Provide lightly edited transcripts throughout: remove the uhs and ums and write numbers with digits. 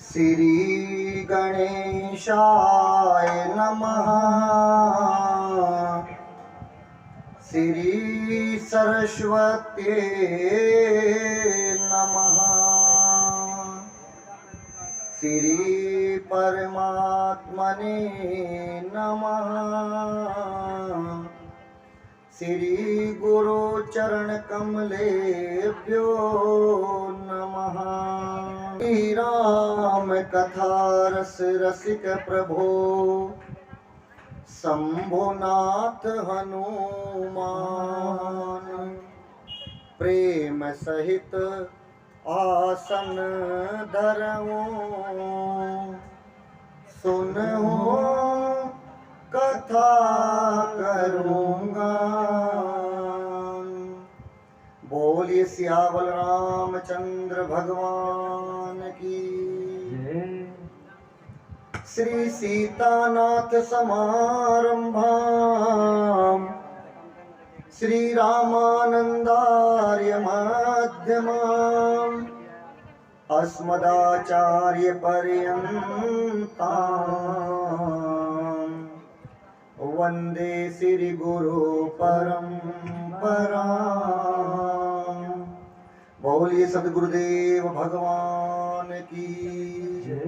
श्री गणेशाय नमः। श्री सरस्वत्यै नमः। श्री परमात्मने नमः। श्री गुरु चरण कमलेभ्यो नमः। श्री राम कथा रस रसिक प्रभो शंभुनाथ हनुमान। प्रेम सहित आसन धरऊं सुनऊं कथा करूँगा। बोलिए सियावल रामचंद्र भगवान की। श्री सीतानाथ समारंभाम श्री रामानंदार्य मध्यमाम अस्मदाचार्य पर्यंताम वंदे श्री गुरु परंपरा। बोलिए सद्गुरुदेव भगवान की जय।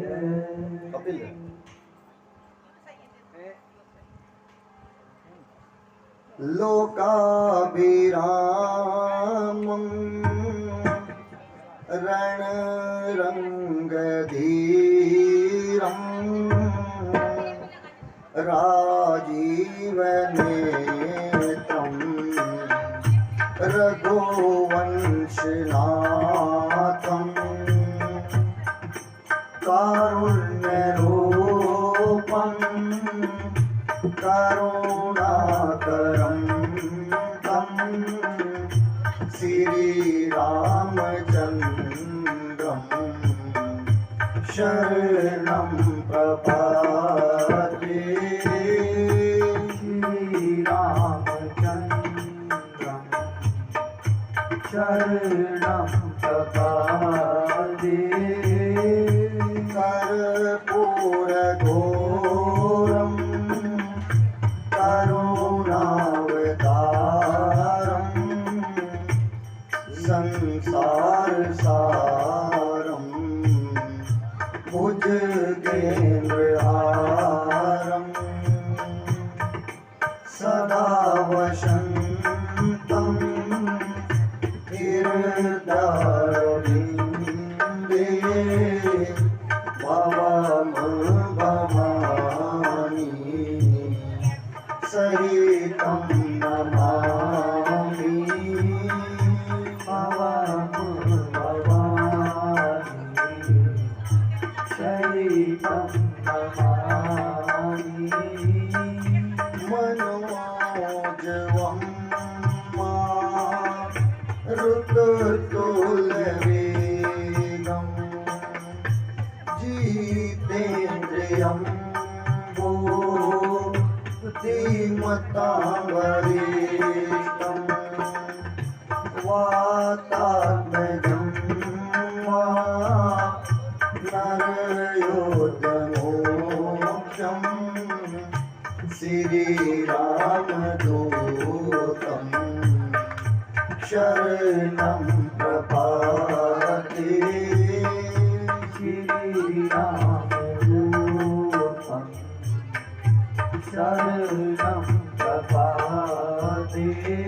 लोकाभिरामं रणरंगधीरं राजीवनेत्रं रघुवंशनाथं कारुण्यरूपं करुणाकरं तं श्रीरामचन्द्रं शरणं प्रपद्ये। श्रीरामचन्द्रं शरणं प्रपद्ये। कर्पूरघोरं करुणावतारं संसारसारं भुजगेन्द्रहारं सदा वसन्तं हृदयारविन्दे भवं भवानी सहितं नमामि। भवं भवानी सहितं नमामि। मनोजवं मारुततुल्यवेगं जितेन्द्रियं बुद्धिमतां वरिष्ठं वातात्मजं नरयोतमोक्षं श्रीरामदूतं शरणं प्रपद्ये। श्रीरामदूतं शरणं प्रपद्ये।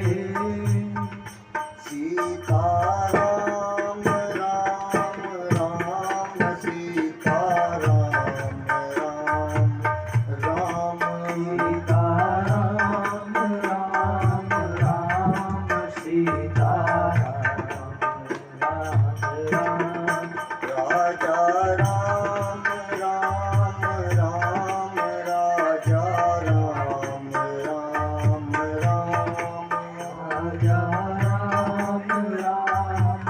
सीताराम राम राम सीताराम राम राम सीताराम राम राम सीताराम राम राम। राजा राम राम राम राजा राम राम राम। राजा राम राम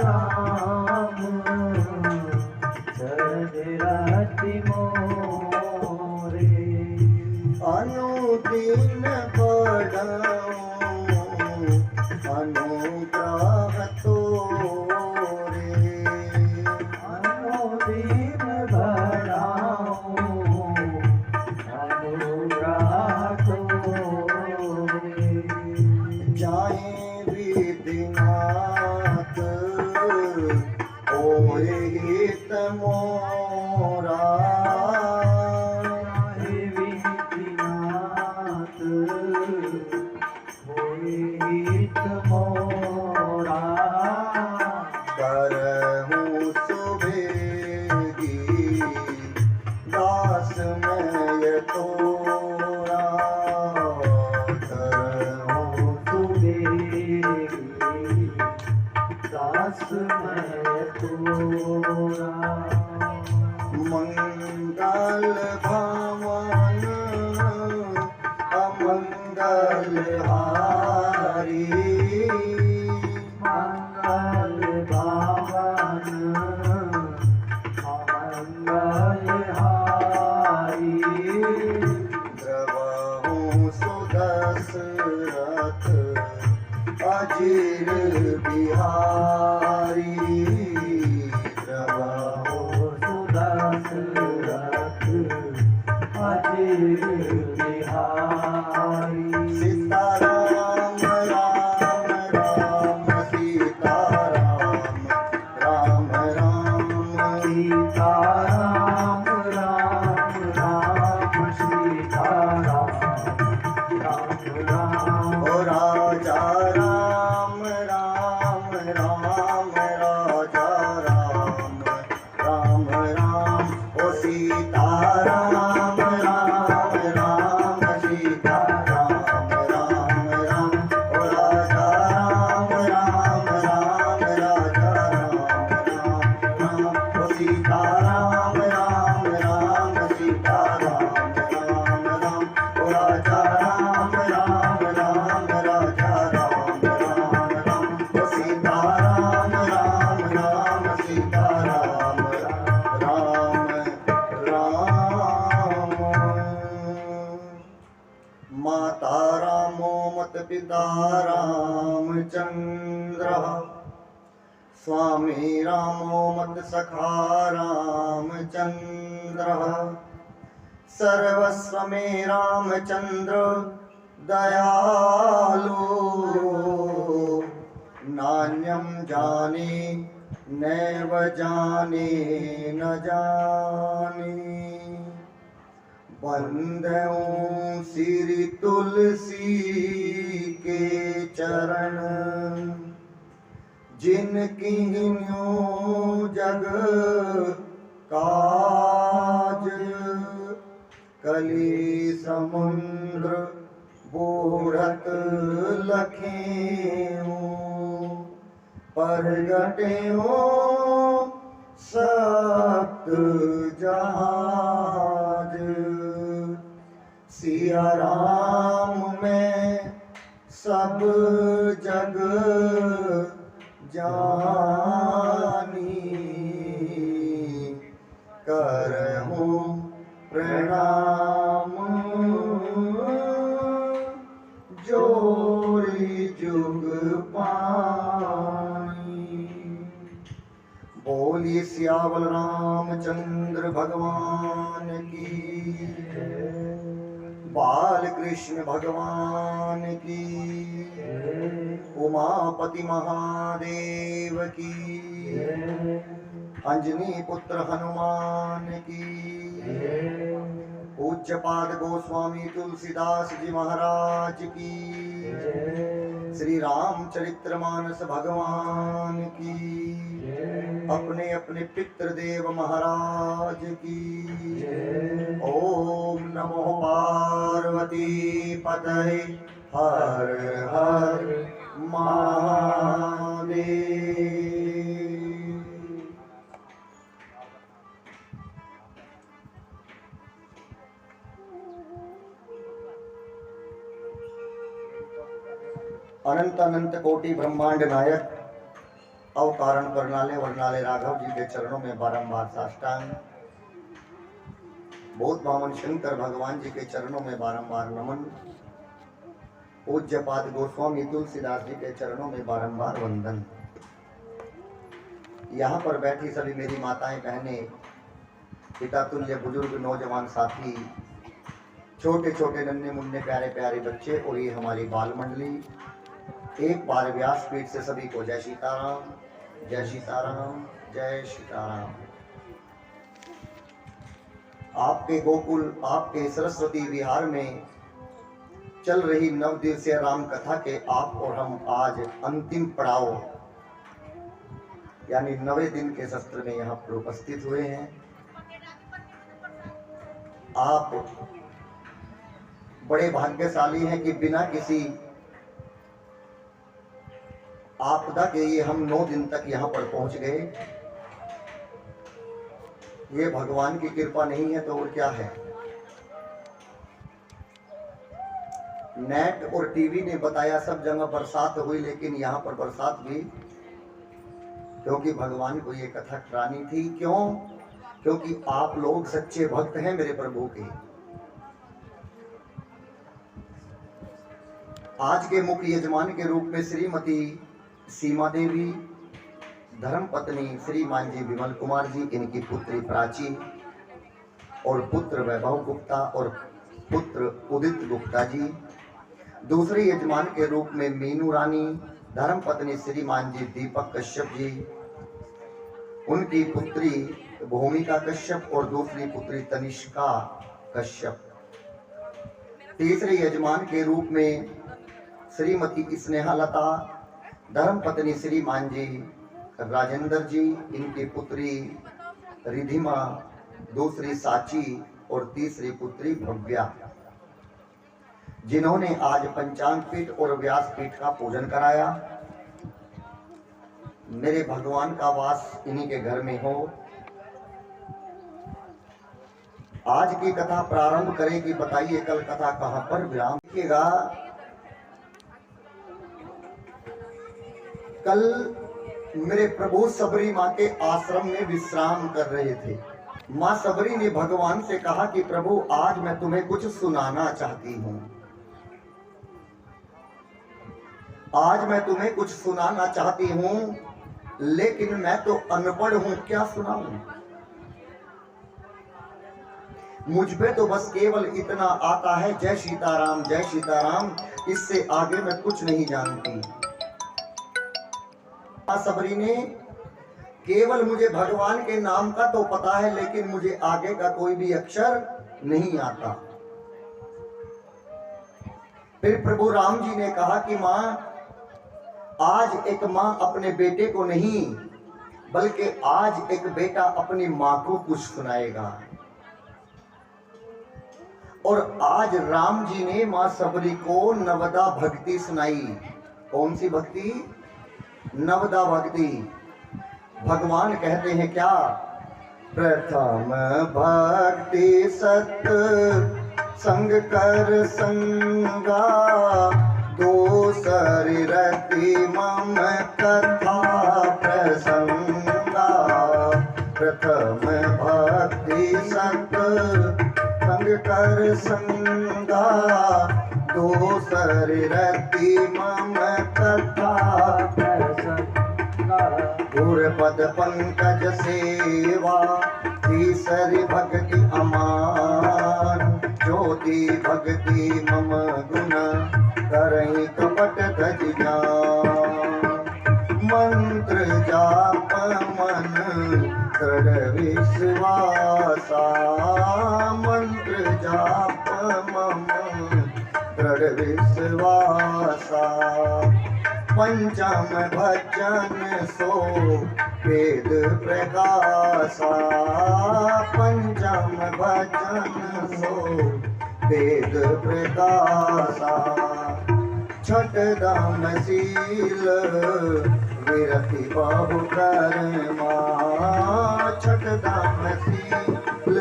राम शरद रति मोरे अनुदिन बढ़ाऊं अनुग्रह तोरे अनुदिन बढ़ाऊं अनुग्रह तोरे जाए विधिनाथ होए हित मोरा जाए विधिनाथ होए हित मोरा करहूँ सुबेगी दास मैं तोरा करहूँ सुबेगी दास मैं तोरा मंगल भवन अमंगल हारी मंगल भवन अमंगल हारी द्रवहूँ सुदशरथ अजीर बिहारी द्रवहूँ सुदशरथ अजीर बिहारी सीताराम राम राम सीताराम राम राम सीताराम राम राम सीताराम राम राम ओ राजा राम राम राम राजा राम राम राम ओ सीताराम राम राम सीताराम राम राम ओ राजा राम राम राम राजा राम राम ओ सीताराम राम राम सीताराम राम राम ओ राजा राम राम राम राजा राम राम ओ सीताराम राम राम सीताराम राम राम माता रामो मत पिता रामचंद्र स्वामी रामो मत सखा रामचंद्र सर्वस्व में रामचंद्र दयालु नान्यं जाने नैव जाने न जाने बंदऊं श्री तुलसी के चरण जिनकी न्यों जग काज कली समुद्र बूढ़त लखेऊं परगटेऊं सप्त जहाज सिया राम में सब जग जानी करहूँ प्रणाम जोरी जुग पानी बोलिए सियावल रामचंद्र भगवान की बाल कृष्ण भगवान की उमापति महादेव की अंजनी पुत्र हनुमान की पूज्यपाद गोस्वामी तुलसीदास जी महाराज की श्री रामचरित्रमानस भगवान की अपने अपने पितृदेव महाराज की ओम नमो पार्वती पतये हर हर महादेव। अनंत अनंत कोटि ब्रह्मांड नायक भाव कारण करनाले वर्णाले राघव जी के चरणों में बारंबार साष्टांग, बोध बामन शंकर भगवान जी के चरणों में बारंबार नमन, पूज्यपाद गोस्वामी तुलसीदास जी के चरणों में बारंबार वंदन। यहाँ पर बैठी सभी मेरी माताएं बहनें, पिता तुल्य बुजुर्ग नौजवान साथी, छोटे छोटे नन्हे मुन्ने प्यारे प्यारे बच्चे और ये हमारी बाल मंडली, एक बार व्यासपीठ से सभी को जय सीताराम, जय सीताराम, जय सीताराम। आपके गोकुल, आपके सरस्वती विहार में चल रही 9 दिवसीय राम कथा के आप और हम आज अंतिम पड़ाव यानी 9वें दिन के सत्र में यहाँ पर उपस्थित हुए हैं। आप बड़े भाग्यशाली हैं कि बिना किसी आपदा के ये हम 9 दिन तक यहाँ पर पहुंच गए। ये भगवान की कृपा नहीं है तो और क्या है। नेट और टीवी ने बताया सब जगह बरसात हुई, लेकिन यहाँ पर बरसात भी, क्योंकि भगवान को ये कथा करानी थी। क्यों? क्योंकि आप लोग सच्चे भक्त हैं मेरे प्रभु के। आज के मुख्य यजमान के रूप में श्रीमती सीमा देवी, धर्म पत्नी श्रीमान जी विमल कुमार जी, इनकी पुत्री प्राची और पुत्र वैभव गुप्ता और पुत्र उदित गुप्ता जी। दूसरे यजमान के रूप में मीनू रानी, धर्म पत्नी श्रीमान जी दीपक कश्यप जी, उनकी पुत्री भूमिका कश्यप और दूसरी पुत्री तनिष्का कश्यप। तीसरे यजमान के रूप में श्रीमती स्नेहा लता, धर्म पत्नी श्रीमान जी राजेंद्र जी, इनकी पुत्री रिधिमा, दूसरी साची और तीसरी पुत्री भव्या, जिन्होंने आज पंचांग पीठ और व्यास पीठ का पूजन कराया। मेरे भगवान का वास इन्हीं के घर में हो। आज की कथा प्रारंभ करेगी, बताइए कल कथा कहां पर विराम देखिएगा। कल मेरे प्रभु सबरी माँ के आश्रम में विश्राम कर रहे थे। माँ सबरी ने भगवान से कहा कि प्रभु आज मैं तुम्हें कुछ सुनाना चाहती हूँ, आज मैं तुम्हें कुछ सुनाना चाहती हूँ, लेकिन मैं तो अनपढ़ हूँ, क्या सुनाऊं। मुझ पे तो बस केवल इतना आता है जय सीताराम जय सीताराम, इससे आगे मैं कुछ नहीं जानती। सबरी ने केवल मुझे भगवान के नाम का तो पता है, लेकिन मुझे आगे का कोई भी अक्षर नहीं आता। फिर प्रभु राम जी ने कहा कि मां, आज एक मां अपने बेटे को नहीं, बल्कि आज एक बेटा अपनी मां को कुछ सुनाएगा। और आज राम जी ने मां सबरी को नवदा भक्ति सुनाई। कौन सी भक्ति? नवदा भक्ति। भगवान कहते हैं क्या? प्रथम भक्ति सत संग कर संगा, दूसरी रति मम कथा प्रसंगा। प्रथम भक्ति सत संग कर संगा, दूसरी रति मम कथा प्रसंगा। गुरपद पंकज सेवा, तीसरी भक्ति अमान। ज्योति भक्ति मम गुण, करहि कपट तज ज्ञान। मंत्र जाप मन दृढ़ विश्वासा, मंत्र जाप मम दृढ़ विश्वासा। पंचम भजन सो वेद प्रकाशा, पंचम भजन सो वेद प्रकाशा। छठ दान शील विरति बाहु कर्मा, छठ दान शील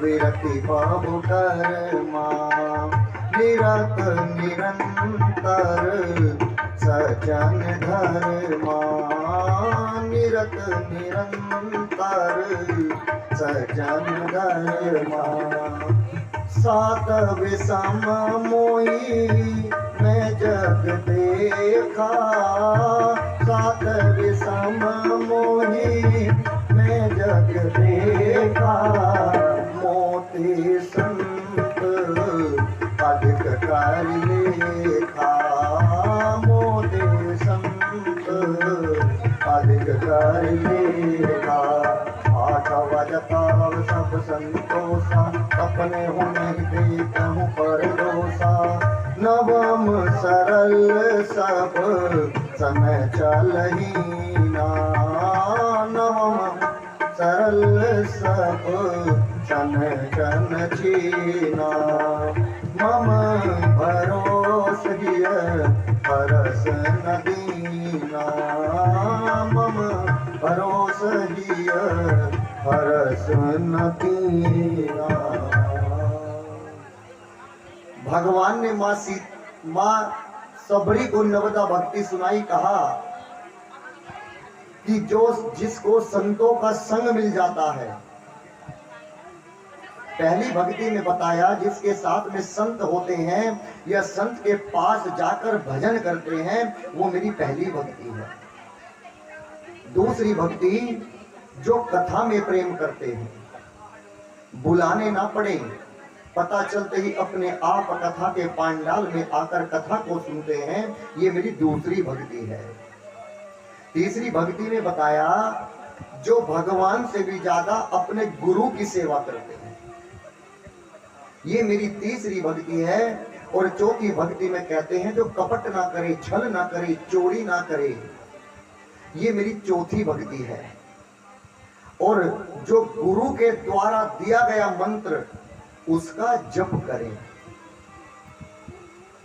विरति बाहु कर्मा। निरत निरंतर सजन धर्मा निरत निरंतर सजन धर्मा सात विषम मोही मैं जग देखा सात विषम मोही मैं जग देखा मोती संत अधिक कर लेखा मोती संत अधिक कर लेखा आठ बजता सब संतोषा अपने हो नहीं देखूं पर दोषा नवम सरल सब समय चलहीना नवम सरल सब समय चन छीना मम भरोस हिय परस नदीना मम भरोस हिय परस नदीना। भगवान ने माँ सबरी को नवदा भक्ति सुनाई, कहा कि जो जिसको संतों का संग मिल जाता है, पहली भक्ति में बताया जिसके साथ में संत होते हैं या संत के पास जाकर भजन करते हैं, वो मेरी पहली भक्ति है। दूसरी भक्ति जो कथा में प्रेम करते हैं, बुलाने ना पड़े, पता चलते ही अपने आप कथा के पांडाल में आकर कथा को सुनते हैं, ये मेरी दूसरी भक्ति है। तीसरी भक्ति में बताया जो भगवान से भी ज्यादा अपने गुरु की सेवा करते हैं, ये मेरी तीसरी भक्ति है। और चौथी भक्ति में कहते हैं जो कपट ना करे, छल ना करे, चोरी ना करे, ये मेरी चौथी भक्ति है। और जो गुरु के द्वारा दिया गया मंत्र उसका जप करें,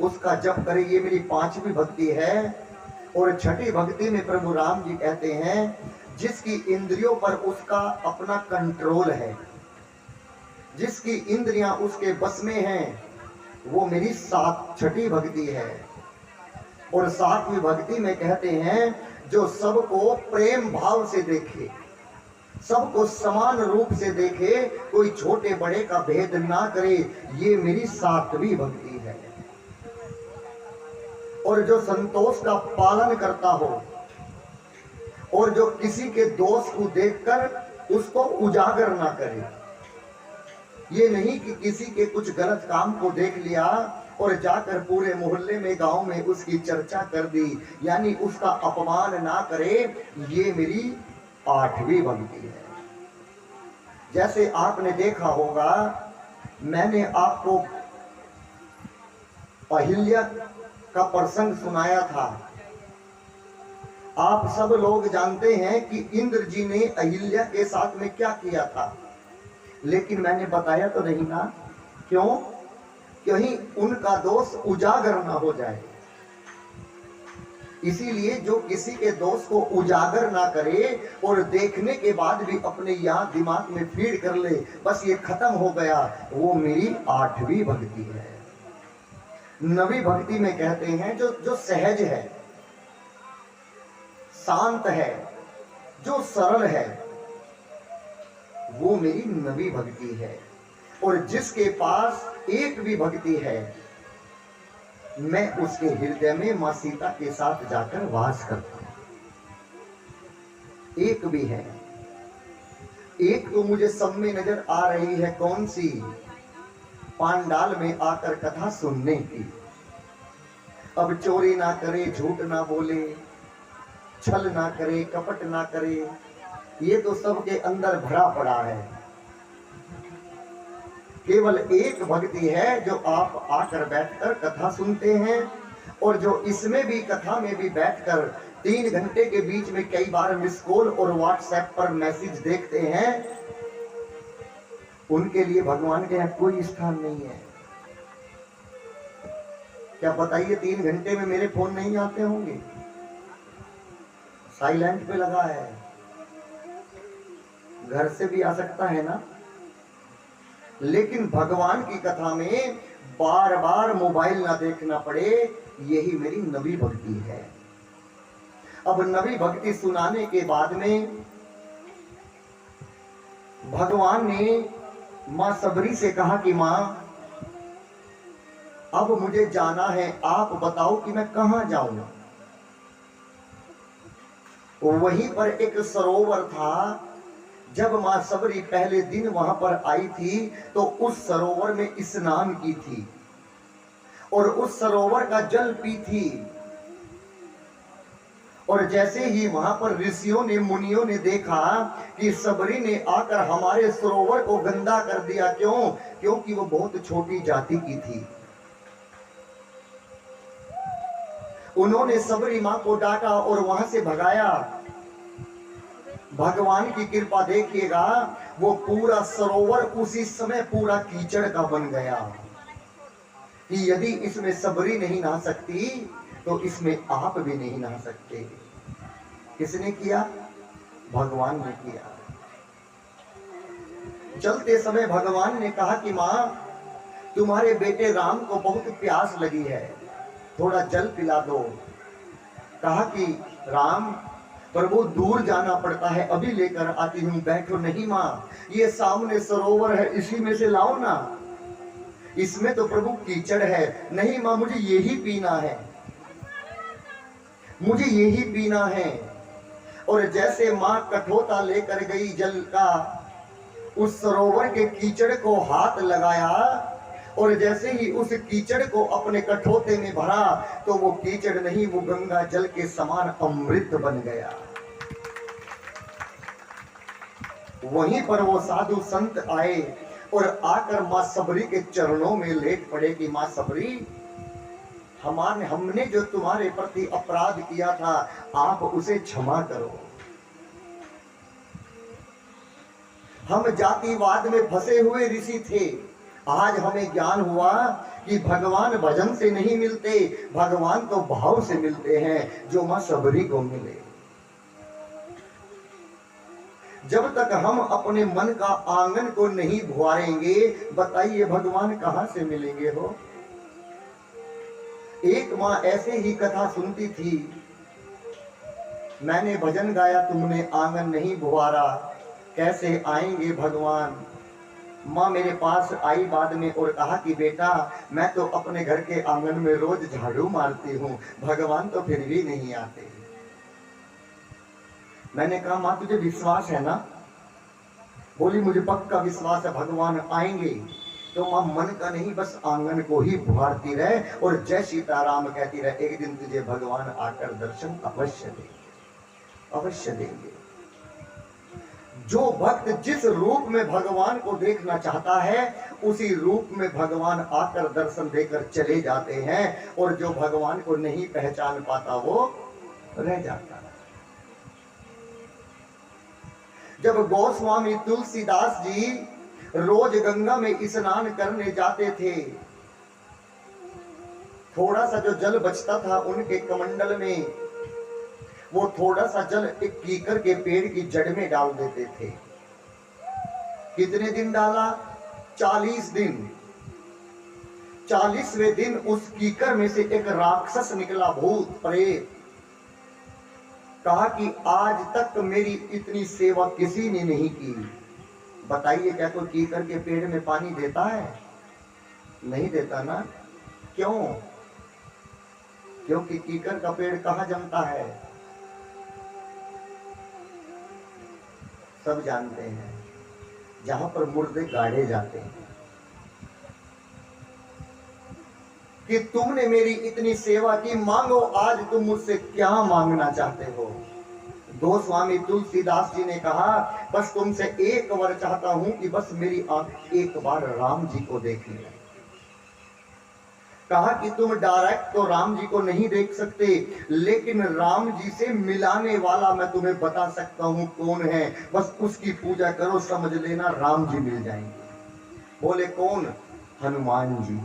उसका जप करें, ये मेरी पांचवी भक्ति है। और छठी भक्ति में प्रभु राम जी कहते हैं जिसकी इंद्रियों पर उसका अपना कंट्रोल है, जिसकी इंद्रियां उसके बस में हैं, वो मेरी छठी भक्ति है। और सातवीं भक्ति में कहते हैं जो सबको प्रेम भाव से देखे, सबको समान रूप से देखे, कोई छोटे बड़े का भेद ना करे, ये मेरी सातवीं भक्ति है। और जो संतोष का पालन करता हो और जो किसी के दोष को देखकर उसको उजागर ना करे, ये नहीं कि किसी के कुछ गलत काम को देख लिया और जाकर पूरे मोहल्ले में गांव में उसकी चर्चा कर दी, यानी उसका अपमान ना करे, ये मेरी आठवीं भक्ति है। जैसे आपने देखा होगा, मैंने आपको अहिल्या का प्रसंग सुनाया था। आप सब लोग जानते हैं कि इंद्र जी ने अहिल्या के साथ में क्या किया था, लेकिन मैंने बताया तो नहीं ना, क्यों? कहीं उनका दोष उजागर ना हो जाए, इसीलिए जो किसी के दोष को उजागर ना करे और देखने के बाद भी अपने यहाँ दिमाग में फीड कर ले, बस ये खत्म हो गया, वो मेरी आठवीं भक्ति है। नवी भक्ति में कहते हैं जो सहज है, शांत है, जो सरल है, वो मेरी नवी भक्ति है। और जिसके पास एक भी भक्ति है, मैं उसके हृदय में मां सीता के साथ जाकर वास करता हूं। एक भी है, एक तो मुझे सब में नजर आ रही है, कौन सी? पांडाल में आकर कथा सुनने की। अब चोरी ना करे, झूठ ना बोले, छल ना करे, कपट ना करे, ये तो सबके अंदर भरा पड़ा है। केवल एक भक्ति है जो आप आकर बैठकर कथा सुनते हैं, और जो इसमें भी कथा में भी बैठकर 3 घंटे के बीच में कई बार मिस कॉल और व्हाट्सएप पर मैसेज देखते हैं, उनके लिए भगवान के यहाँ कोई स्थान नहीं है। क्या बताइए, 3 घंटे में मेरे फोन नहीं आते होंगे? साइलेंट पे लगा है, घर से भी आ सकता है ना। लेकिन भगवान की कथा में बार बार मोबाइल ना देखना पड़े, यही मेरी नवी भक्ति है। अब नवी भक्ति सुनाने के बाद में भगवान ने मां सबरी से कहा कि मां, अब मुझे जाना है, आप बताओ कि मैं कहां जाऊं। वहीं पर एक सरोवर था। जब मां सबरी पहले दिन वहां पर आई थी तो उस सरोवर में स्नान की थी और उस सरोवर का जल पी थी। और जैसे ही वहां पर ऋषियों ने, मुनियों ने देखा कि सबरी ने आकर हमारे सरोवर को गंदा कर दिया, क्यों? क्योंकि वो बहुत छोटी जाति की थी। उन्होंने सबरी मां को डांटा और वहां से भगाया। भगवान की कृपा देखिएगा, वो पूरा सरोवर उसी समय पूरा कीचड़ का बन गया कि यदि इसमें सबरी नहीं नहा सकती तो इसमें आप भी नहीं नहा सकते। किसने किया? भगवान ने किया। चलते समय भगवान ने कहा कि मां, तुम्हारे बेटे राम को बहुत प्यास लगी है, थोड़ा जल पिला दो। कहा कि राम, प्रभु दूर जाना पड़ता है, अभी लेकर आती हूं, बैठो। नहीं मां, ये सामने सरोवर है, इसी में से लाओ ना, इसमें तो प्रभु कीचड़ है। नहीं मां, मुझे यही पीना है, मुझे यही पीना है। और जैसे मां कठोता लेकर गई जल का, उस सरोवर के कीचड़ को हाथ लगाया और जैसे ही उस कीचड़ को अपने कठोते में भरा तो वो कीचड़ नहीं, वो गंगा जल के समान अमृत बन गया। वहीं पर वो साधु संत आए और आकर मां सबरी के चरणों में लेट पड़े कि मां सबरी, हमने जो तुम्हारे प्रति अपराध किया था, आप उसे क्षमा करो। हम जातिवाद में फंसे हुए ऋषि थे, आज हमें ज्ञान हुआ कि भगवान भजन से नहीं मिलते, भगवान तो भाव से मिलते हैं, जो मां सबरी को मिले। जब तक हम अपने मन का आंगन को नहीं भुआरेंगे, बताइए भगवान कहां से मिलेंगे हो। एक मां ऐसे ही कथा सुनती थी, मैंने भजन गाया, तुमने आंगन नहीं भुआरा, कैसे आएंगे भगवान। मां मेरे पास आई बाद में और कहा कि बेटा, मैं तो अपने घर के आंगन में रोज झाड़ू मारती हूँ, भगवान तो फिर भी नहीं आते। मैंने कहा मां, तुझे विश्वास है ना? बोली मुझे पक्का विश्वास है, भगवान आएंगे। तो मां मन का नहीं, बस आंगन को ही भुआरती रहे और जय सीताराम कहती रहे, एक दिन तुझे भगवान आकर दर्शन अवश्य देंगे, अवश्य देंगे। जो भक्त जिस रूप में भगवान को देखना चाहता है, उसी रूप में भगवान आकर दर्शन देकर चले जाते हैं, और जो भगवान को नहीं पहचान पाता वो रह जाता है। जब गोस्वामी तुलसीदास जी रोज गंगा में स्नान करने जाते थे, थोड़ा सा जो जल बचता था उनके कमंडल में, वो थोड़ा सा जल एक कीकर के पेड़ की जड़ में डाल देते थे। कितने दिन डाला? 40 दिन। 40वें दिन उस कीकर में से एक राक्षस निकला, भूत प्रेत। कहा कि आज तक मेरी इतनी सेवा किसी ने नहीं की। बताइए क्या कोई कीकर के पेड़ में पानी देता है? नहीं देता ना। क्यों? क्योंकि कीकर का पेड़ कहां जमता है? सब जानते हैं, जहां पर मुर्दे गाड़े जाते हैं। कि तुमने मेरी इतनी सेवा की, मांगो आज तुम मुझसे क्या मांगना चाहते हो। गोस्वामी तुलसीदास जी ने कहा, बस तुमसे एक बार चाहता हूं कि बस मेरी आंख एक बार राम जी को देख ले। कहा कि तुम डायरेक्ट तो राम जी को नहीं देख सकते, लेकिन राम जी से मिलाने वाला मैं तुम्हें बता सकता हूं कौन है, बस उसकी पूजा करो, समझ लेना राम जी मिल जाएंगे। बोले कौन? हनुमान जी।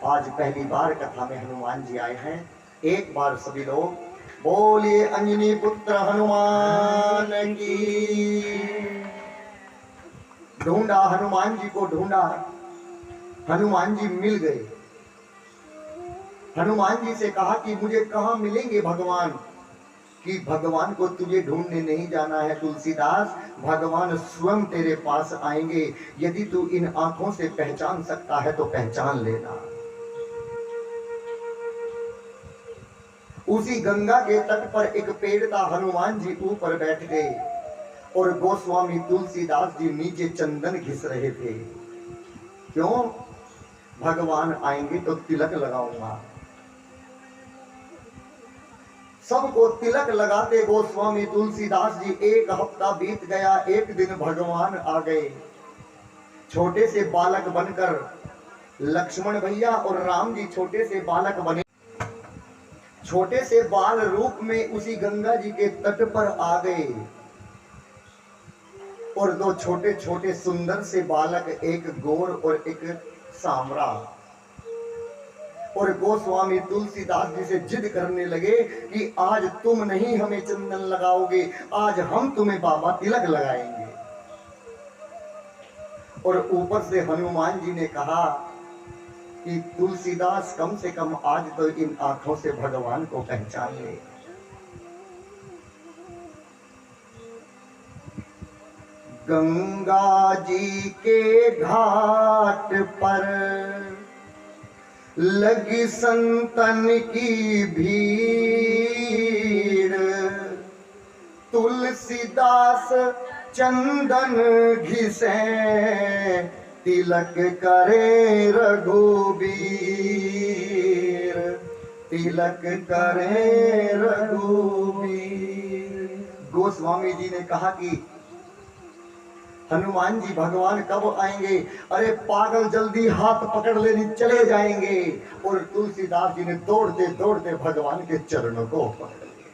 आज पहली बार कथा में हनुमान जी आए हैं। एक बार सभी लोग बोलिए अंजनी पुत्र हनुमान की। ढूंढा, हनुमान जी को ढूंढा। हनुमान जी मिल गए। हनुमान जी से कहा कि मुझे कहां मिलेंगे भगवान, कि भगवान को तुझे ढूंढने नहीं जाना है तुलसीदास, भगवान स्वयं तेरे पास आएंगे। यदि तू इन आंखों से पहचान सकता है तो पहचान लेना। उसी गंगा के तट पर एक पेड़ था, हनुमान जी ऊपर बैठ गए और गोस्वामी तुलसीदास जी नीचे चंदन घिस रहे थे। क्यों? भगवान आएंगे तो तिलक लगाऊंगा। सबको तिलक लगाते गोस्वामी तुलसीदास जी, एक हफ्ता बीत गया। एक दिन भगवान आ गए, छोटे से बालक बनकर। लक्ष्मण भैया और राम जी छोटे से बालक बने, छोटे से बाल रूप में उसी गंगा जी के तट पर आ गए। और दो छोटे छोटे सुंदर से बालक, एक गोर और एक सांवरा। और गोस्वामी तुलसीदास जी से जिद करने लगे कि आज तुम नहीं हमें चंदन लगाओगे, आज हम तुम्हें बाबा तिलक लगाएंगे। और ऊपर से हनुमान जी ने कहा कि तुलसीदास कम से कम आज तो इन आंखों से भगवान को पहचान ले। गंगा जी के घाट पर लगी संतन की भीड़, तुलसीदास चंदन घिसे तिलक करे रघुबीर, तिलक करे रघुबीर। गोस्वामी जी ने कहा कि हनुमान जी भगवान कब आएंगे? अरे पागल, जल्दी हाथ पकड़ लेने चले जाएंगे। और तुलसीदास जी ने दौड़ते दौड़ते भगवान के चरणों को पकड़ लिया।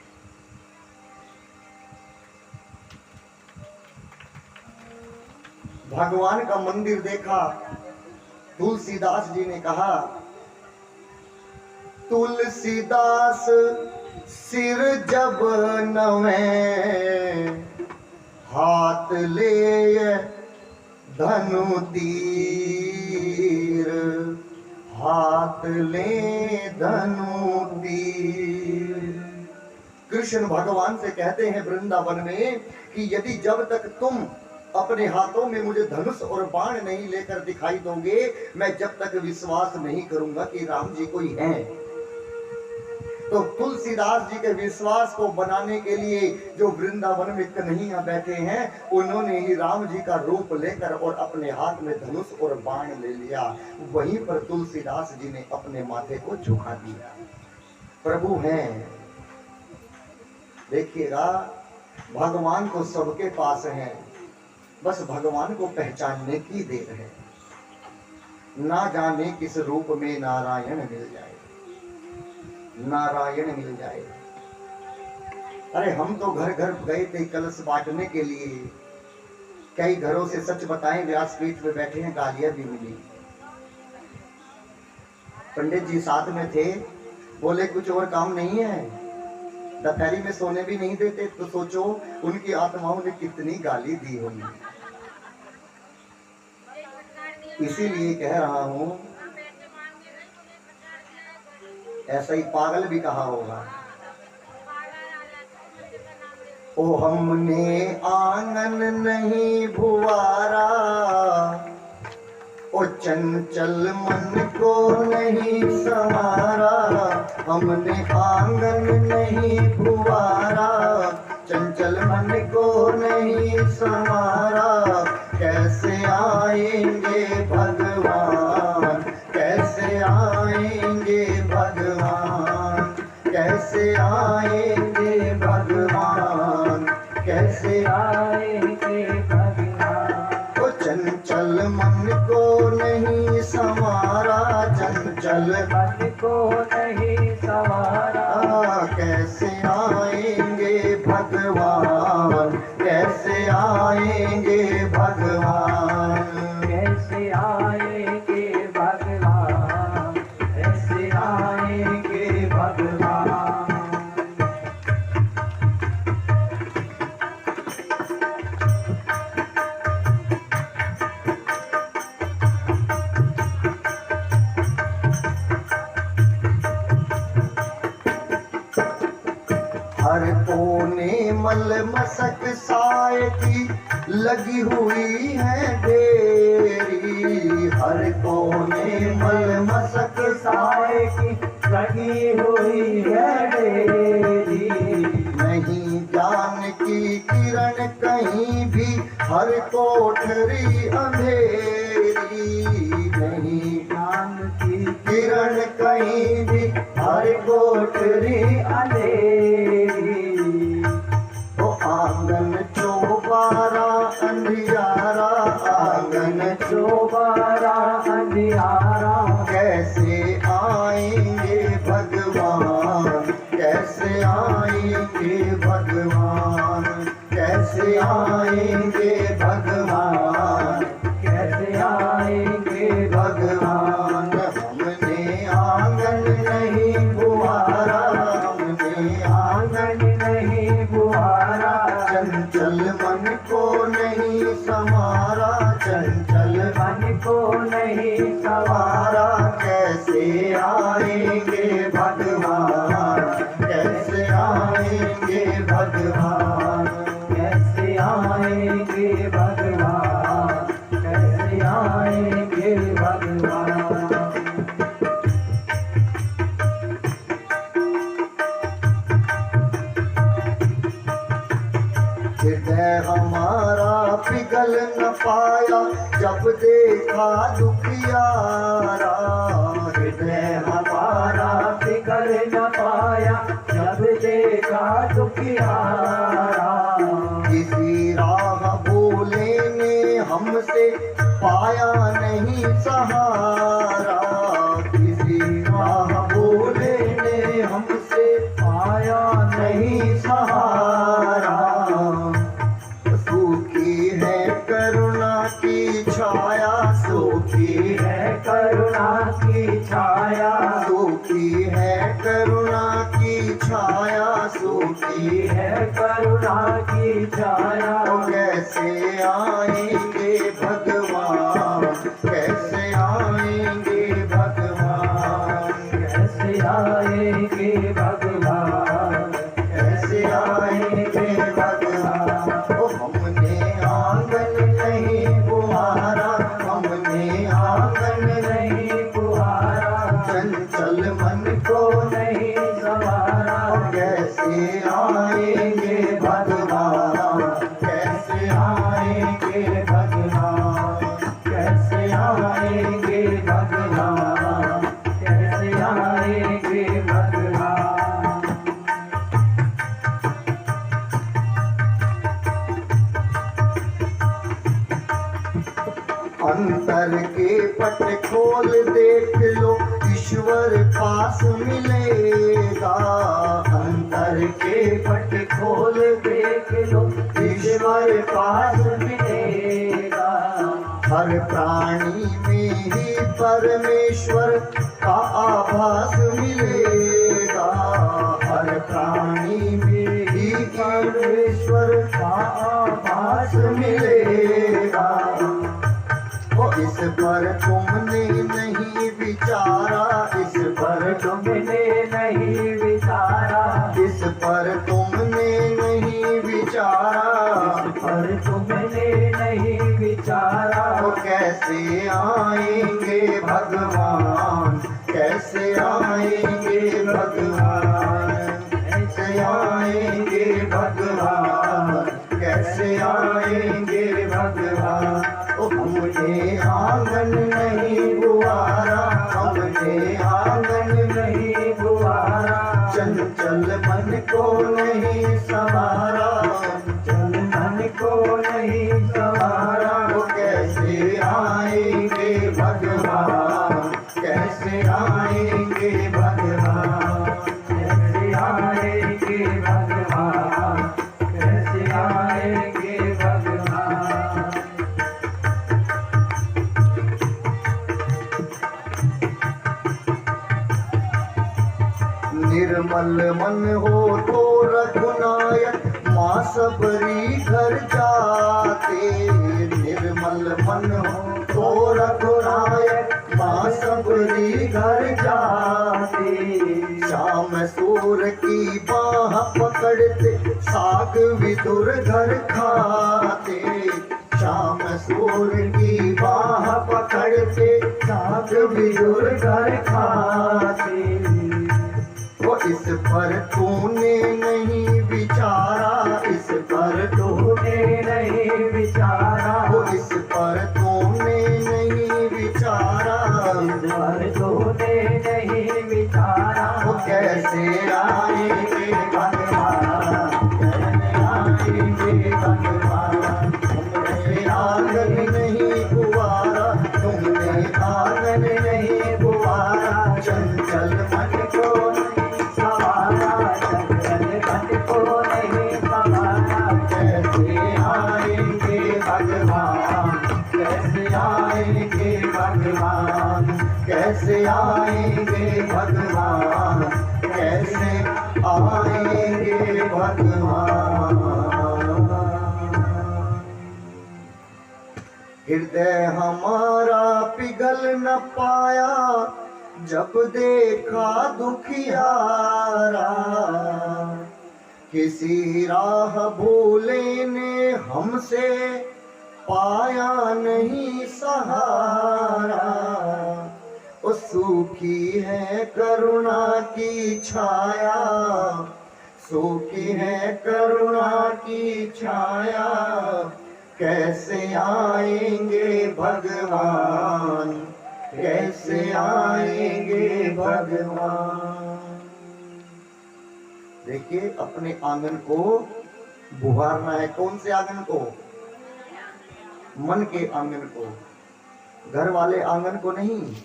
भगवान का मंदिर देखा। तुलसीदास जी ने कहा, तुलसीदास सिर जब नवे हाथ ले धनु तीर, हाथ ले धनु तीर। कृष्ण भगवान से कहते हैं वृंदावन में कि यदि जब तक तुम अपने हाथों में मुझे धनुष और बाण नहीं लेकर दिखाई दोगे, मैं जब तक विश्वास नहीं करूंगा कि राम जी कोई है। तो तुलसीदास जी के विश्वास को बनाने के लिए जो वृंदावन में कन्हैया बैठे हैं, उन्होंने ही राम जी का रूप लेकर और अपने हाथ में धनुष और बाण ले लिया। वहीं पर तुलसीदास जी ने अपने माथे को झुका दिया। प्रभु हैं, देखिएगा, भगवान को सबके पास है, बस भगवान को पहचानने की देर है। ना जाने किस रूप में नारायण मिल जाए, नारायण मिल जाए। अरे हम तो घर घर गए थे कलश बांटने के लिए, कई घरों से सच बताएं व्यासपीठ पे बैठे हैं, गालियां भी मिली। पंडित जी साथ में थे, बोले कुछ और काम नहीं है, दपहरी में सोने भी नहीं देते, तो सोचो उनकी आत्माओं ने कितनी गाली दी होगी। इसीलिए कह रहा हूं, ऐसा ही पागल भी कहा होगा। ओ हमने आंगन नहीं भुआरा, ओ चंचल मन को नहीं संवारा। हमने आंगन नहीं भुआरा, चंचल मन को नहीं संवारा। कैसे आएंगे भगवान, कैसे आएंगे भगवान, कैसे आएंगे भगवान, कैसे आएंगे भगवान। ओ चंचल मन को नहीं संवारा, चंचल मन को नहीं संवारा। कैसे आएंगे भगवान, कैसे आएंगे भगवान, कैसे आएंगे भगवान, कैसे आएंगे भगवान। मसक साए की लगी हुई है ढेरी, हर कोने मल मसक साए की लगी हुई है ढेरी। नहीं ज्ञान की किरण कहीं भी, हर कोठरी अंधेरी। नहीं ज्ञान की किरण कहीं भी, हर कोठरी अंधेरी। ओ आंगन चौबारा अंधियारा, आंगन चौबारा अंधियारा। कैसे आएंगे भगवान, कैसे आएंगे भगवान, कैसे आएंगे भगवान, कैसे आएंगे भगवान। हमने आंगन नहीं बुहारा, हमने आंगन नहीं बुहारा। चंचल मन को नहीं समारा, चंचल मन को नहीं सवारा। कैसे आएंगे भगवान, कैसे आएंगे भगवान, कैसे आएंगे भगवान, कैसे आएंगे भगवान। हृदय हमारा पिघल न पाया जब देखा दुखियारा, हृदय हमारा पिघल न पाया जब देखा दुखियारा। किसी राह भूले ने हमसे पाया नहीं सहारा, किसी राह भूले ने हमसे पाया नहीं सहारा। सूखी है करुणा की छाया, सूखी है करुणा की छाया। सूखी है करुणा की छाया, सूखी है करुणा की छाया। तो कैसे आएंगे भगवान, कैसे आएंगे भगवान, कैसे आएंगे भगवान, कैसे आएंगे भगवान। ओ हमने आंगन नहीं बुहारा, हमने आंगन नहीं बुहारा। चंचल मन को नहीं सवारा। कैसे आएंगे भगवान, कैसे आएंगे भगवान, कैसे आएंगे भगवान, कैसे आएंगे भगवान। अंतर के पट खोल देख लो, ईश्वर पास मिलेगा। अंतर के पट खोल देख लो ईश्वर पास मिलेगा। हर प्राणी में ही परमेश्वर का आभास मिलेगा, हर प्राणी में ही परमेश्वर का आभास मिलेगा। ओ इस पर तुमने नहीं विचारा, इस पर तुमने नहीं विचारा। इस पर तुमने नहीं विचारा, पर तुमने नहीं विचारा। तो कैसे आएंगे भगवान, कैसे आएंगे भगवान, कैसे आएंगे भगवान, कैसे आएंगे भगवान। ओ हमने आंगन नहीं बुहारा, हमने आंगन नहीं बुहारा। चंचल मन को नहीं संवारा, चल मन को नहीं सवारा। तो कैसे आएंगे भगवान, कैसे आएंगे भगवान, कैसे आएंगे भगवान, कैसे आएंगे भगवान। निर्मल मन हो तो रघुनायक माँ सबरी घर जाते। निर्मल मन हो तो रघुनायक माँ माँ सबरी घर जाते, श्याम सूर की बाह पकड़ते, साग विदुर घर खाते। श्याम सूर की बाह पकड़ते, साग विदुर घर खाते। वो इस पर तूने नहीं विचारा, इस पर तूने नहीं विचारा, वो इस पर तूने नहीं विचारा, इस पर तूने नहीं विचारा। वो कैसे आएंगे भगवान, कैसे आएंगे भगवान। तुमने आंगन नहीं बुआरा, तुमने आंगन नहीं बुआरा, चंचल मन को नहीं सवारा, चंचल मन को नहीं सवारा। कैसे आएंगे भगवान, कैसे आएंगे भगवान, कैसे आएंगे भगवान, कैसे आएंगे भगवान। हृदय हमारा पिघल न पाया, जब देखा दुखियारा। किसी राह भूले ने हमसे पाया नहीं सहारा। ओ सूखी है करुणा की छाया, सूखी है करुणा की छाया। कैसे आएंगे भगवान, कैसे आएंगे भगवान। देखिए, अपने आंगन को बुहारना है। कौन से आंगन को? मन के आंगन को, घर वाले आंगन को नहीं।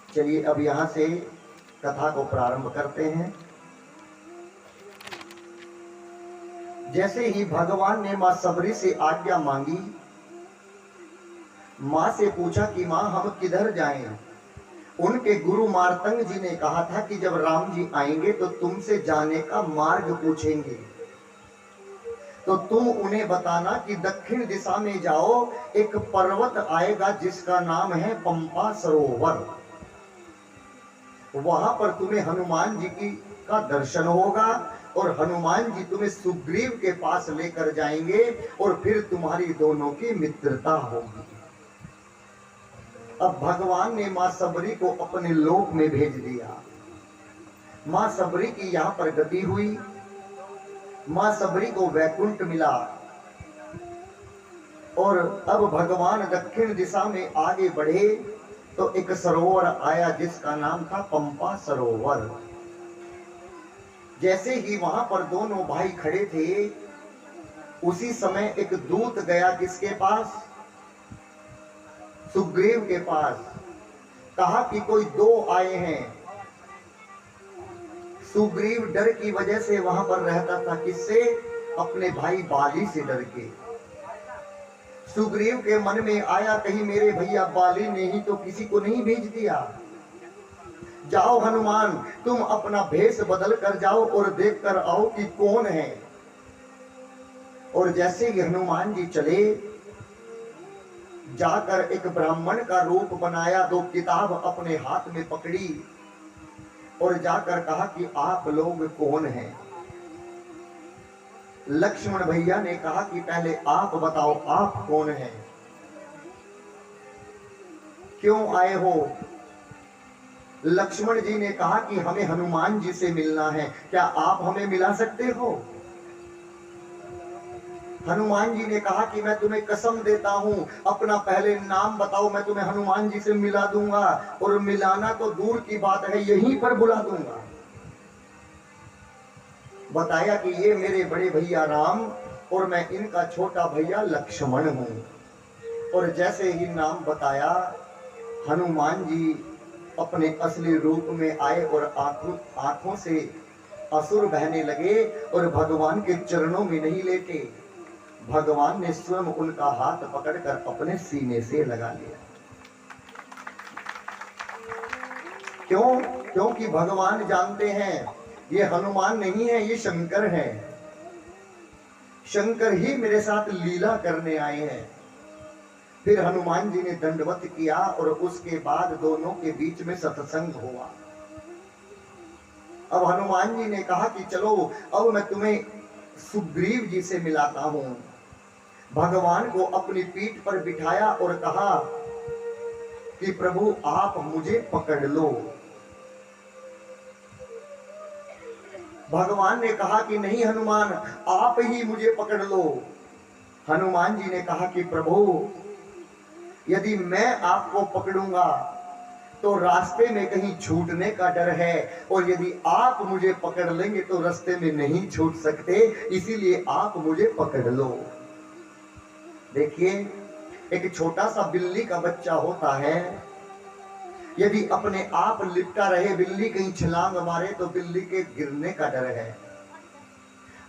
चलिए अब यहां से कथा को प्रारंभ करते हैं। जैसे ही भगवान ने मां सबरी से आज्ञा मांगी, मां से पूछा कि मां हम किधर जाएं। उनके गुरु मार्तंग जी ने कहा था कि जब राम जी आएंगे तो तुमसे जाने का मार्ग पूछेंगे, तो तुम उन्हें बताना कि दक्षिण दिशा में जाओ, एक पर्वत आएगा जिसका नाम है पंपा सरोवर। वहां पर तुम्हें हनुमान जी की का दर्शन होगा और हनुमान जी तुम्हें सुग्रीव के पास लेकर जाएंगे और फिर तुम्हारी दोनों की मित्रता होगी। अब भगवान ने मां सबरी को अपने लोक में भेज दिया। मां सबरी की यहाँ पर गति हुई, मां सबरी को वैकुंठ मिला और अब भगवान दक्षिण दिशा में आगे बढ़े तो एक सरोवर आया जिसका नाम था पंपा सरोवर। जैसे ही वहां पर दोनों भाई खड़े थे, उसी समय एक दूत गया किसके पास? सुग्रीव के पास। कहा कि कोई दो आए हैं। सुग्रीव डर की वजह से वहां पर रहता था। किससे? अपने भाई बाली से डर के। सुग्रीव के मन में आया कहीं मेरे भैया बाली ने ही तो किसी को नहीं भेज दिया। जाओ हनुमान, तुम अपना भेष बदल कर जाओ और देख कर आओ कि कौन है। और जैसे ही हनुमान जी चले, जाकर एक ब्राह्मण का रूप बनाया, दो किताब अपने हाथ में पकड़ी और जाकर कहा कि आप लोग कौन हैं। लक्ष्मण भैया ने कहा कि पहले आप बताओ, आप कौन हैं, क्यों आए हो। लक्ष्मण जी ने कहा कि हमें हनुमान जी से मिलना है, क्या आप हमें मिला सकते हो। हनुमान जी ने कहा कि मैं तुम्हें कसम देता हूं, अपना पहले नाम बताओ, मैं तुम्हें हनुमान जी से मिला दूंगा, और मिलाना तो दूर की बात है, यहीं पर बुला दूंगा। बताया कि ये मेरे बड़े भैया राम और मैं इनका छोटा भैया लक्ष्मण हूं। और जैसे ही नाम बताया, हनुमान जी अपने असली रूप में आए और आंखों से असुर बहने लगे और भगवान के चरणों में नहीं लेटे। भगवान ने स्वयं उनका हाथ पकड़कर अपने सीने से लगा लिया। क्यों? क्योंकि भगवान जानते हैं ये हनुमान नहीं है, ये शंकर है। शंकर ही मेरे साथ लीला करने आए हैं। फिर हनुमान जी ने दंडवत किया और उसके बाद दोनों के बीच में सत्संग हुआ। अब हनुमान जी ने कहा कि चलो अब मैं तुम्हें सुग्रीव जी से मिलाता हूं। भगवान को अपनी पीठ पर बिठाया और कहा कि प्रभु आप मुझे पकड़ लो। भगवान ने कहा कि नहीं हनुमान, आप ही मुझे पकड़ लो। हनुमान जी ने कहा कि प्रभु यदि मैं आपको पकड़ूंगा तो रास्ते में कहीं छूटने का डर है, और यदि आप मुझे पकड़ लेंगे तो रास्ते में नहीं छूट सकते, इसीलिए आप मुझे पकड़ लो। देखिए, एक छोटा सा बिल्ली का बच्चा होता है, यदि अपने आप लिपटा रहे, बिल्ली कहीं छलांग मारे तो बिल्ली के गिरने का डर है।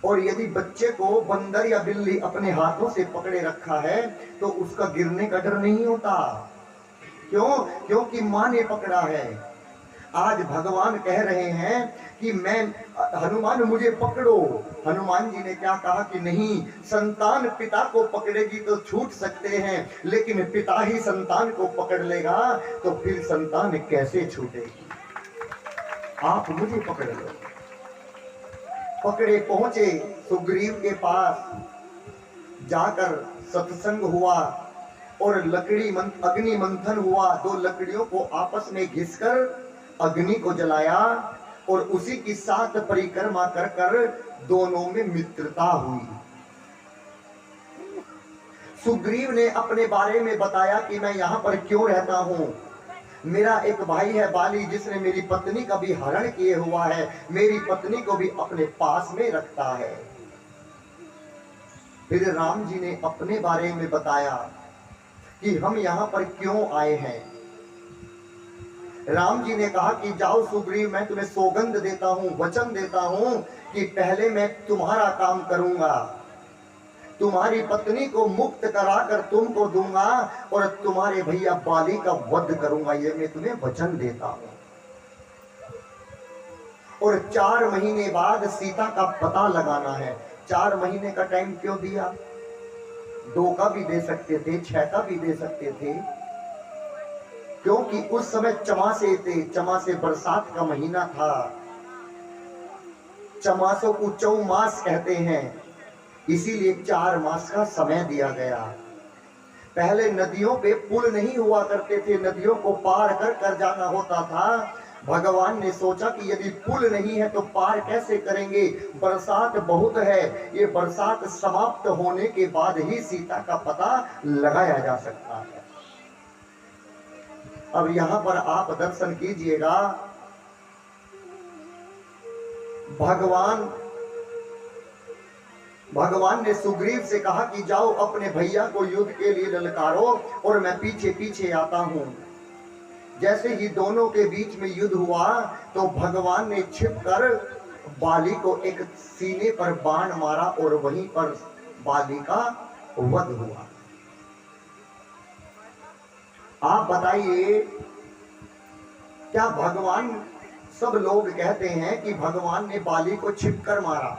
और यदि बच्चे को बंदर या बिल्ली अपने हाथों से पकड़े रखा है तो उसका गिरने का डर नहीं होता। क्यों? क्योंकि मां ने पकड़ा है। आज भगवान कह रहे हैं कि मैं हनुमान मुझे पकड़ो। हनुमान जी ने क्या कहा कि नहीं, संतान पिता को पकड़ेगी तो छूट सकते हैं, लेकिन पिता ही संतान को पकड़ लेगा तो फिर संतान कैसे छूटेगी। आप मुझे पकड़ लो। पकड़े पहुंचे सुग्रीव के पास, जाकर सत्संग हुआ और अग्नि मंथन हुआ। दो लकड़ियों को आपस में घिसकर अग्नि को जलाया और उसी की साथ परिक्रमा कर कर दोनों में मित्रता हुई। सुग्रीव ने अपने बारे में बताया कि मैं यहाँ पर क्यों रहता हूँ। मेरा एक भाई है बाली, जिसने मेरी पत्नी का भी हरण किए हुआ है, मेरी पत्नी को भी अपने पास में रखता है। फिर राम जी ने अपने बारे में बताया कि हम यहाँ पर क्यों आए हैं। राम जी ने कहा कि जाओ सुग्रीव, मैं तुम्हें सौगंध देता हूँ, वचन देता हूँ कि पहले मैं तुम्हारा काम करूंगा, तुम्हारी पत्नी को मुक्त कराकर तुमको दूंगा और तुम्हारे भैया बाली का वध करूंगा, ये मैं तुम्हें वचन देता हूं। और 4 महीने बाद सीता का पता लगाना है। 4 महीने का टाइम क्यों दिया? 2 का भी दे सकते थे, 6 का भी दे सकते थे, क्योंकि उस समय चमासे थे। चमासे बरसात का महीना था। चमासों को चौमास कहते हैं, इसीलिए 4 मास का समय दिया गया। पहले नदियों पे पुल नहीं हुआ करते थे, नदियों को पार कर कर जाना होता था। भगवान ने सोचा कि यदि पुल नहीं है तो पार कैसे करेंगे, बरसात बहुत है, ये बरसात समाप्त होने के बाद ही सीता का पता लगाया जा सकता है। अब यहाँ पर आप दर्शन कीजिएगा, भगवान ने सुग्रीव से कहा कि जाओ अपने भैया को युद्ध के लिए ललकारो और मैं पीछे पीछे आता हूं। जैसे ही दोनों के बीच में युद्ध हुआ तो भगवान ने छिपकर बाली को एक सीने पर बाण मारा और वहीं पर बाली का वध हुआ। आप बताइए, क्या भगवान, सब लोग कहते हैं कि भगवान ने बाली को छिपकर मारा,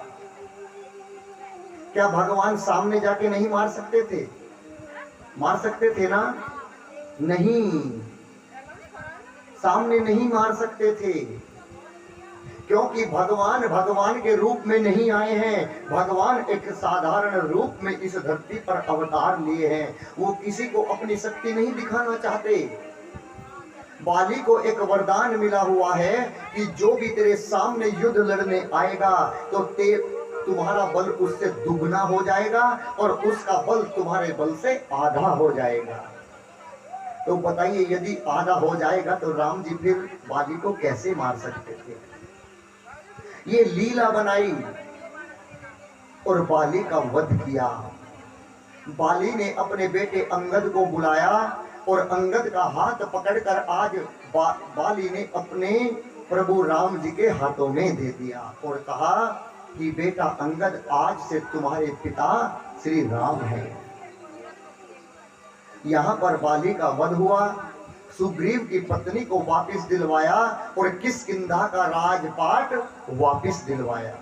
क्या भगवान सामने जाके नहीं मार सकते थे? मार सकते थे ना? नहीं, सामने नहीं मार सकते थे, क्योंकि भगवान के रूप में नहीं आए हैं। भगवान एक साधारण रूप में इस धरती पर अवतार लिए हैं। वो किसी को अपनी शक्ति नहीं दिखाना चाहते। बाली को एक वरदान मिला हुआ है कि जो भी तेरे सामने युद्ध लड़ने आएगा तो तुम्हारा बल उससे दुगना हो जाएगा और उसका बल तुम्हारे बल से आधा हो जाएगा। तो बताइए, यदि आधा हो जाएगा तो राम जी फिर बाली को कैसे मार सकते थे? ये लीला बनाई और बाली का वध किया। बाली ने अपने बेटे अंगद को बुलाया और अंगद का हाथ पकड़कर आज बाली ने अपने प्रभु राम जी के हाथों में दे दिया और कहा कि बेटा अंगद, आज से तुम्हारे पिता श्री राम हैं। यहाँ पर बाली का वध हुआ, सुग्रीव की पत्नी को वापस दिलवाया और किष्किंधा का राजपाट वापस दिलवाया।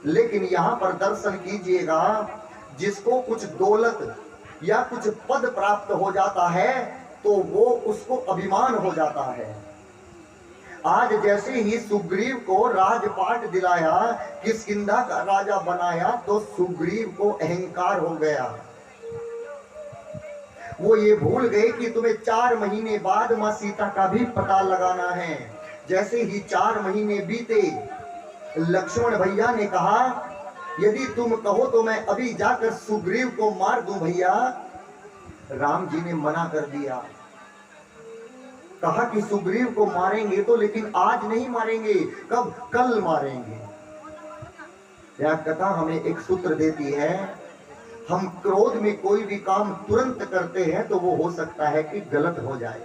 लेकिन यहाँ पर दर्शन कीजिएगा, जिसको कुछ दौलत या कुछ पद प्राप्त हो जाता है तो वो उसको अभिमान हो जाता है। आज जैसे ही सुग्रीव को राजपाट दिलाया, किष्किंधा का राजा बनाया, तो सुग्रीव को अहंकार हो गया। वो ये भूल गए कि तुम्हें 4 महीने बाद मां सीता का भी पता लगाना है। जैसे ही 4 महीने बीते, लक्ष्मण भैया ने कहा यदि तुम कहो तो मैं अभी जाकर सुग्रीव को मार दूं भैया। राम जी ने मना कर दिया, कहा कि सुग्रीव को मारेंगे तो, लेकिन आज नहीं मारेंगे, कब? कल मारेंगे। यह कथा हमें एक सूत्र देती है, हम क्रोध में कोई भी काम तुरंत करते हैं तो वो हो सकता है कि गलत हो जाए।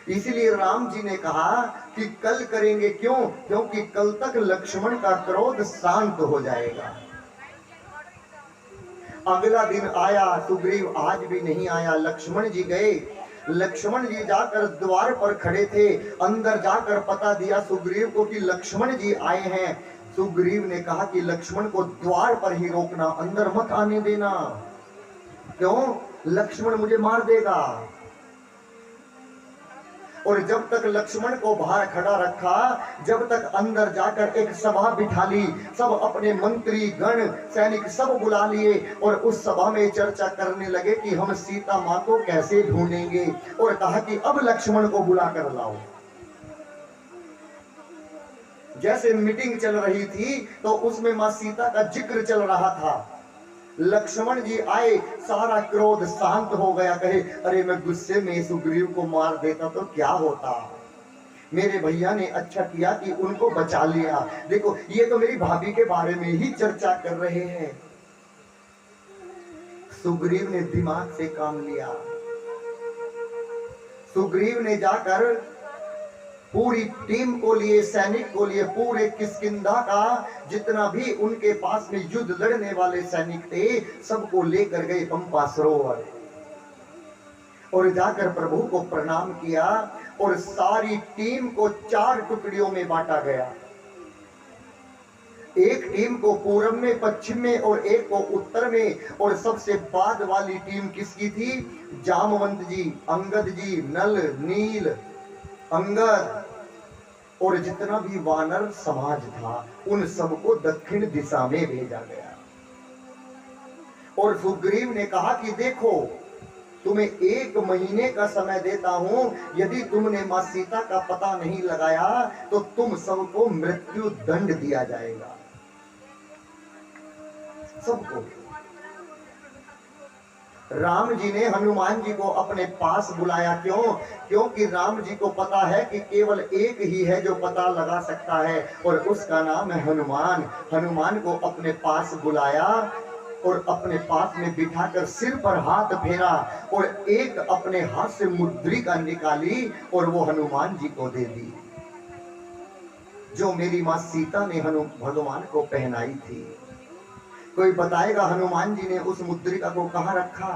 इसलिए राम जी ने कहा कि कल करेंगे। क्यों? क्योंकि कल तक लक्ष्मण का क्रोध शांत हो जाएगा। अगला दिन आया, सुग्रीव आज भी नहीं आया। लक्ष्मण जी गए, लक्ष्मण जी जाकर द्वार पर खड़े थे। अंदर जाकर पता दिया सुग्रीव को कि लक्ष्मण जी आए हैं। सुग्रीव ने कहा कि लक्ष्मण को द्वार पर ही रोकना, अंदर मत आने देना। क्यों? लक्ष्मण मुझे मार देगा। और जब तक लक्ष्मण को बाहर खड़ा रखा, जब तक अंदर जाकर एक सभा बिठा ली, सब अपने मंत्री गण सैनिक सब बुला लिए और उस सभा में चर्चा करने लगे कि हम सीता मां को कैसे ढूंढेंगे। और कहा कि अब लक्ष्मण को बुला कर लाओ। जैसे मीटिंग चल रही थी तो उसमें मां सीता का जिक्र चल रहा था। लक्ष्मण जी आए, सारा क्रोध शांत हो गया। कहे अरे मैं गुस्से में सुग्रीव को मार देता तो क्या होता, मेरे भैया ने अच्छा किया कि उनको बचा लिया। देखो ये तो मेरी भाभी के बारे में ही चर्चा कर रहे हैं। सुग्रीव ने दिमाग से काम लिया। सुग्रीव ने जाकर पूरी टीम को लिए, सैनिक को लिए, पूरे किष्किंधा का जितना भी उनके पास में युद्ध लड़ने वाले सैनिक थे सबको लेकर गए पंपा सरोवर और जाकर प्रभु को प्रणाम किया। और सारी टीम को 4 टुकड़ियों में बांटा गया। एक टीम को पूरब में, पश्चिम में और एक को उत्तर में। और सबसे बाद वाली टीम किसकी थी? जामवंत जी, अंगद जी, नल, नील, अंगद और जितना भी वानर समाज था उन सबको दक्षिण दिशा में भेजा गया। और सुग्रीव ने कहा कि देखो तुम्हें 1 महीने का समय देता हूं, यदि तुमने मां सीता का पता नहीं लगाया तो तुम सबको मृत्यु दंड दिया जाएगा, सबको। राम जी ने हनुमान जी को अपने पास बुलाया। क्यों? क्योंकि राम जी को पता है कि केवल एक ही है जो पता लगा सकता है और उसका नाम है हनुमान। हनुमान को अपने पास बुलाया और अपने पास में बिठाकर सिर पर हाथ फेरा और एक अपने हाथ से मुद्रिका निकाली और वो हनुमान जी को दे दी, जो मेरी मां सीता ने भगवान को पहनाई थी। कोई बताएगा हनुमान जी ने उस मुद्रिका को कहां रखा?